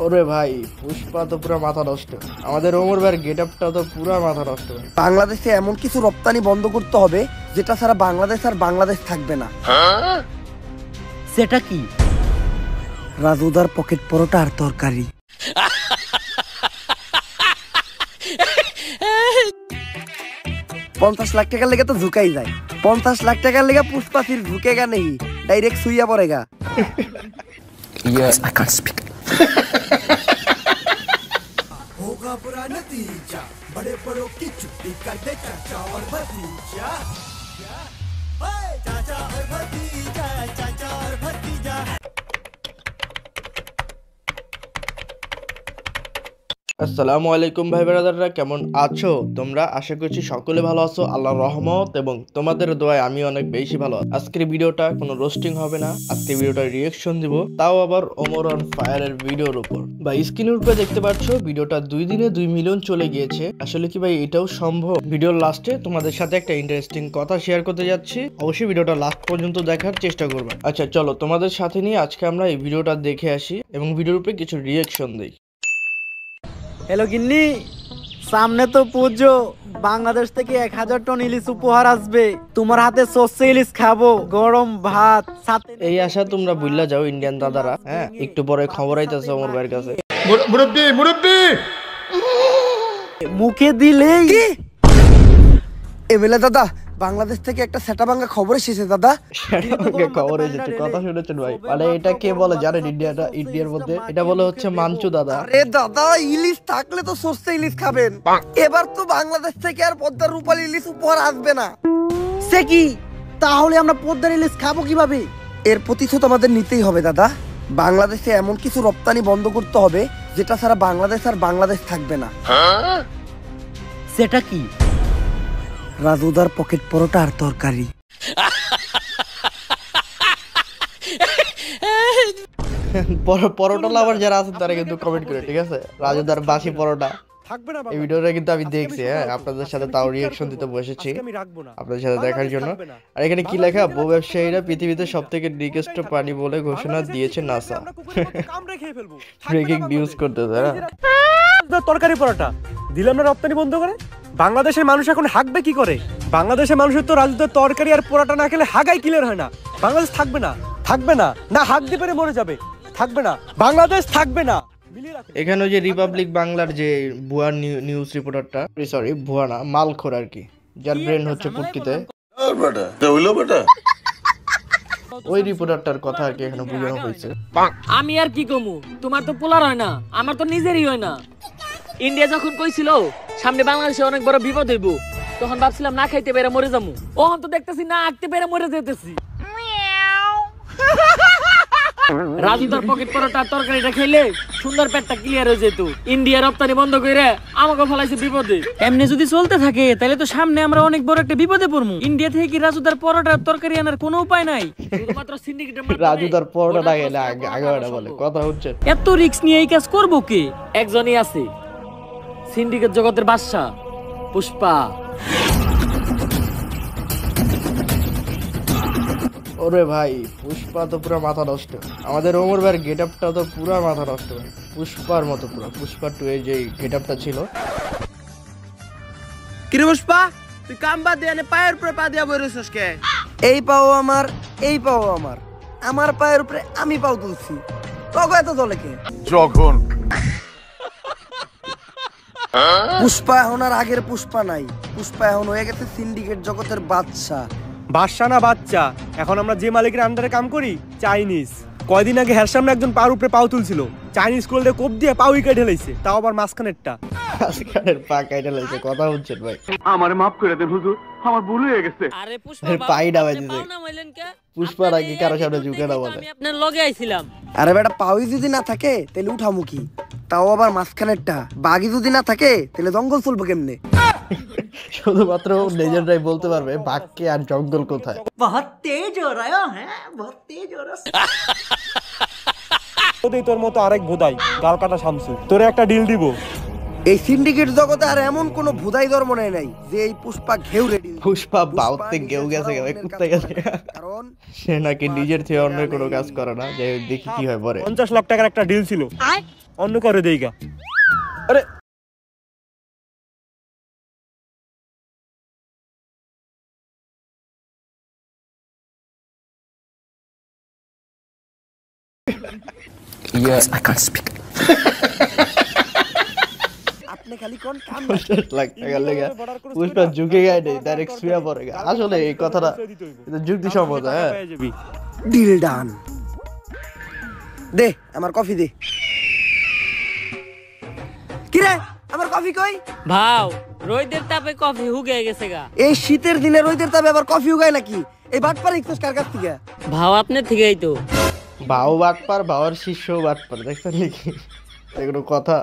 ওরে ভাই পুষ্পা তো পুরো মাথা নষ্ট। আমাদের ওমর ভাইয়ের গেটআপটা তো পুরো মাথা নষ্ট। বাংলাদেশে এমন কিছু রপ্তানি বন্ধ করতে হবে যেটা ছাড়া বাংলাদেশ আর বাংলাদেশ থাকবে না। সেটা কি? রাজুদার পকেট পরোটা আর তরকারি। 50 লাখ টাকার লেগে তো ঝুঁকাই যায়। 50 লাখ টাকার লেগে পুষ্পা ফির ঝুঁকেगा नहीं, डायरेक्ट सुइया पड़ेगा। Yes, I can't speak. होगा बुरा नतीजा, बड़े बड़ों की छुट्टी कर दे चाचा और भतीजा। चाचा और भतीजा, चाचा और भतीजा। আসসালামু আলাইকুম ভাই ব্রাদাররা, কেমন আছো তোমরা? আশা করছি সকলে ভালো আছো আল্লাহর রহমত এবং তোমাদের দোয়ায় আমি অনেক বেশি ভালো আছি। আজকের ভিডিওটা কোনো রোস্টিং হবে না, আজকের ভিডিওটা রিঅ্যাকশন দিব, তাও আবার ওমর অন ফায়ারের ভিডিওর উপর। ভাই স্ক্রিনের উপরে দেখতে পাচ্ছ ভিডিওটা 2 দিনে 2 মিলিয়ন চলে গিয়েছে। আসলে কি ভাই এটাও সম্ভব? ভিডিওর লাস্টে তোমাদের সাথে একটা ইন্টারেস্টিং কথা শেয়ার করতে যাচ্ছি, অবশ্যই ভিডিওটা লাস্ট পর্যন্ত দেখার চেষ্টা করবে। আচ্ছা চলো তোমাদের সাথে নিয়ে আজকে আমরা এই ভিডিওটা দেখে আসি এবং ভিডিওর উপরে কিছু রিঅ্যাকশন দেই। হ্যালো গিন্নি, সামনে তো পুজো, বাংলাদেশ থেকে 1000 টন ইলিশ উপহার আসবে। তোমার হাতে সর্ষে ইলিশ খাবো, গরম ভাত সাথে। এই আশা তোমরা ভুললা যাও ইন্ডিয়ান দাদারা। হ্যাঁ, একটু পরে খবর আইতাছে ওমর ভাইয়ের কাছে। মুরব্বি মুখে দিলেই এমএলএ দাদা, বাংলাদেশ থেকে একটা সেটা ভাঙা খবর এসেছে দাদা। সেটাকে খবর এসেছে, কথা শুনেছেন ভাই? মানে এটা কে বলে জানেন? ইন্ডিয়ার মধ্যে এটা বলে হচ্ছে মাঞ্চু দাদা। আরে দাদা, ইলিশ থাকলে তো সস্তা ইলিশ খাবেন। এবার তো বাংলাদেশ থেকে আর পদ্মার রূপালী ইলিশ উপহার আসবে না। সে কি? তাহলে আমরা পদ্মার ইলিশ খাবো কিভাবে? এর প্রতিশোধ আমাদের নিতেই হবে দাদা। বাংলাদেশে এমন কিছু রপ্তানি বন্ধ করতে হবে যেটা ছাড়া বাংলাদেশ আর বাংলাদেশ থাকবে না। সেটা কি? রাজুদার পকেট পরোটা আর তরকারি। পরোটা লাভার যারা আছেন তারা কিন্তু কমেন্ট করে, ঠিক আছে? রাজুদার বাসি পরোটা এই ভিডিওটা কিন্তু আমি দেখছি। হ্যাঁ, আপনাদের সাথে তাও রিঅ্যাকশন দিতে বসেছি আপনাদের সাথে দেখার জন্য। আর এখানে কি লেখা? বউ ব্যবসায়ীরা পৃথিবীতে সবথেকে রিচেস্ট প্রাণী বলে ঘোষণা দিয়েছে নাসা। ব্রেকিং নিউজ করতেছে। তরকারি পরোটা দিলাম না রপ্তানি বন্ধ করে। বাংলাদেশের মানুষ এখন হাঁকবে কি করে? বাংলাদেশের মানুষের তো রাজুদার তরকারি আর পরোটা না খেলে হাগাই ক্লিয়ার হয় না। বাংলাদেশ থাকবে না, থাকবে না, না হাঁকতে পেরে মরে যাবে। থাকবে না, বাংলাদেশ থাকবে না। এখানে যে রিপাবলিক বাংলার যে ভুয়া নিউজ রিপোর্টারটা, সরি ভুয়া না, মালখোর আর কি, যার ব্রেন হচ্ছে পুটকিতে, ওই রিপোর্টারটার কথা আর কি এখানে বোঝানো হয়েছে। আমি আর কি কমু, তোমার তো পোলার হয় না, আমার তো নিজেরই হয় না। ইন্ডিয়া যখন কইছিল সামনে বাংলাদেশে অনেক বড় বিপদ হইব, তখন ভাবছিলাম না খাইতে পেরে মরে যাবো। ওখান তো দেখতেছি না আঁকতে পেরে মরে যেতেছি। রাজুদার পকেট পরোটা তরকারিটা খেলে সুন্দর পেটটা ক্লিয়ার হয়ে যেত। ইন্ডিয়া রপ্তানি বন্ধ করে আমাকে ফলাইছে বিপদে। এমনি যদি চলতে থাকে তাহলে তো সামনে আমরা অনেক বড় একটা বিপদে পড়বো। ইন্ডিয়া থেকে কি রাজুদার পরোটা তরকারি আনার কোনো উপায় নাই? শুধুমাত্র সিন্ডিকেটের রাজুদার পরোটা না গেলে আগে বলে কথা হচ্ছে। এত রিস্ক নিয়ে এই কাজ করবো কে? একজনই আছে, সিন্ডিকেট জগতের বাদশা, পুষ্পা। ওরে ভাই পুষ্পা তো পুরো মাথা নষ্ট। আমাদের ওমর ভাইয়ের গেটআপটা তো পুরো মাথা নষ্ট। পুষ্পার মতো পুরো, পুষ্পা 2 এর যে গেটআপটা ছিল। কিরে পুষ্পা, তুই কাম বাদ দিয়ে পায়ের উপরে পা দিয়া বইরেছস কে? এই পাও আমার, এই পাও আমার, আমার পায়ের উপরে আমি পাও তুলছি। তখন এত দলে কে? যখন পুষ্পা এখন আর আগের পুষ্পা নাই। পুষ্পা এখন হয়ে গেছে সিন্ডিকেট জগতের বাদশা। বাদশা না বাচ্চা, এখন আমরা যে মালিকের আন্ডারে কাম করি চাইনিজ। কয়দিন আগে হের সামনে একজন পার উপরে পাও তুলছিল, চাইনিজ কোল্ডে কোপ দিয়ে পাও উইকেট ঢেলাইছে, তাও আবার মাঝখানেরটা। আজকালের পা কাইটা লাগছে, কথা হচ্ছে ভাই। আমারে মাফ করে দেন হুজুর, আমার ভুল হয়ে গেছে। আরে পুষ্পা পাই ডাবাই দিতে পাও না মাইলেন কে? পুষ্পার আগে কারো সামনে ঝুঁকে না বলে। আমি আপনার লগে আইছিলাম। আরে বেটা, পাওই যদি না থাকে তাহলে উঠামু কি? তাও আবার মাঝখানেরটা। বাঘই যদি না থাকে তাহলে জঙ্গল চলবো কেমনে? শুধুমাত্র লেজেন্ডরাই বলতে পারবে বাঘকে আর জঙ্গল কোথায়। বহুত তেজ হো রহা হ্যাঁ, বহুত তেজ হো রহা। তোর মতো আরেক ভোদাই গাল কাটা শামসু, তোরে একটা ডিল দিব। এই সিন্ডিকেট জগতে আর এমন কোন ভুদাই ধর্ম নাই যে এই পুষ্পা ঘেউ রেডি। পুষ্পা বাউতে গেউ গেছে, কুত্তে গেছে। কারণ সে নাকি নিজের থেকে অন্য কোনো কাজ করে না। যাই দেখি কি হয় পরে। 50 লাখ টাকার একটা ডিল ছিল, অন্য করে দেইগা। আরে আপনি খালি কোন কাম পুষ্পা ঝুঁকে গায়ে নেই, ডাইরেক্ট শুয়ে পড়ে। আসলে এই কথাটা যুক্তিসম্মত। হ্যাঁ, ডিল ডান। দে আমার কফি দে। কিরে আমার কফি কই? ভাও রোদের তাপে কফি হুগে গেছে গা। এই শীতের দিনে রোদের তাপে আবার কফি উগায় নাকি? এই বাটপার ইকছস কার কাছ থেকে? ভাও আপনার থেকেই তো। ভাও বাটপার, ভাওয়ার শিষ্য বাটপার, দেখছেন নাকি? এগুলো কথা।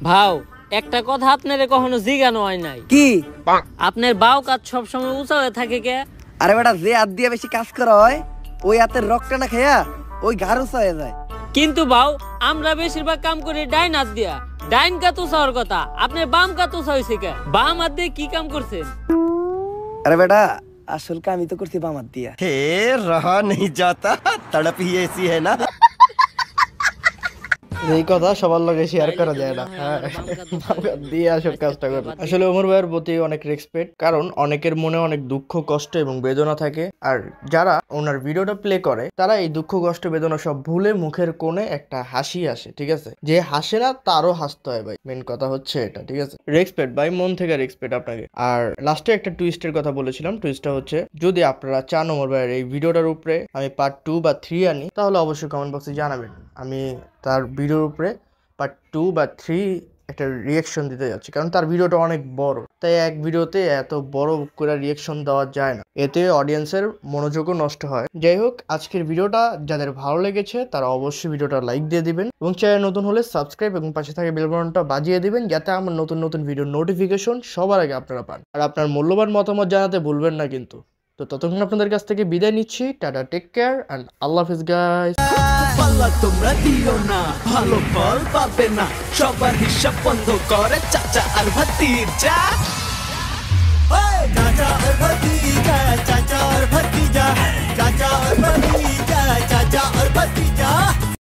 ভাও একটা কথা আপনারে কখনো জিজ্ঞানো হয় নাই। কি? আপনার বাও কাজ সবসময় উঁচা হয়ে থাকে কে? আরে বেটা, যে হাত দিয়ে বেশি কাজ করা হয় ওই হাতের রক্তটা না খেয়া ওই ঘাড় উঁচা হয়ে যায়। কিন্তু ভাও আমরা বেশিরভাগ কাম করি ডাইন হাত দিয়া। ডাইন কাত উঁচা হওয়ার কথা, আপনার বাম কাত উঁচা হয়েছে কে? বাম হাত দিয়ে কি কাম করছেন? আরে বেটা, আসল কাম আমি তো করছি বাম হাত দিয়া। हे रहा नहीं जाता, तड़प ही ऐसी है ना। এই কথা সবার লগে শেয়ার করা যায় না। হ্যাঁ, দিয়ে আসল কাজটা করে। আসলে ওমর ভাইয়ের প্রতি অনেক রেসপেক্ট, কারণ অনেকের মনে অনেক দুঃখ কষ্ট এবং বেদনা থাকে, আর যারা ওনার ভিডিওটা প্লে করে তারা এই দুঃখ কষ্ট বেদনা সব ভুলে মুখের কোণে একটা হাসি আসে। ঠিক আছে, যে হাসে না তারও হাসতে হয় ভাই, মেন কথা হচ্ছে এটা। ঠিক আছে, রেসপেক্ট ভাই, মন থেকে রেসপেক্ট আপনাকে। আর লাস্টে একটা টুইস্টের কথা বলেছিলাম, টুইস্টটা হচ্ছে যদি আপনারা চান ওমর ভাইয়ের এই ভিডিওটার উপরে আমি পার্ট 2 বা 3 আনি, তাহলে অবশ্যই কমেন্ট বক্সে জানাবেন। আমি তার ভিডিওর উপরে পার্ট 2 বা 3 একটা রিয়াকশন দিতে যাচ্ছি, কারণ তার ভিডিওটা অনেক বড়, তাই এক ভিডিওতে এত বড় করে রিয়াকশন দেওয়া যায় না, এতে অডিয়েন্সের মনোযোগও নষ্ট হয়। যাই হোক, আজকের ভিডিওটা যাদের ভালো লেগেছে তারা অবশ্যই ভিডিওটা লাইক দিয়ে দিবেন, এবং চ্যানেল নতুন হলে সাবস্ক্রাইব এবং পাশে থাকা বেল বাটনটা বাজিয়ে দিবেন, যাতে আমার নতুন নতুন ভিডিওর নোটিফিকেশন সবার আগে আপনারা পান। আর আপনার মূল্যবান মতামত জানাতে ভুলবেন না কিন্তু। তো ততক্ষণ আপনাদের কাছ থেকে বিদায় নিচ্ছি। টাটা, টেক কেয়ার অ্যান্ড আল্লাহ হাফিজ গাইস। পাল্লা তোমরা দিও না, ভালো ফল পাবে না, সবার হিসাব বন্ধ করে চাচা আর ভাতিজা।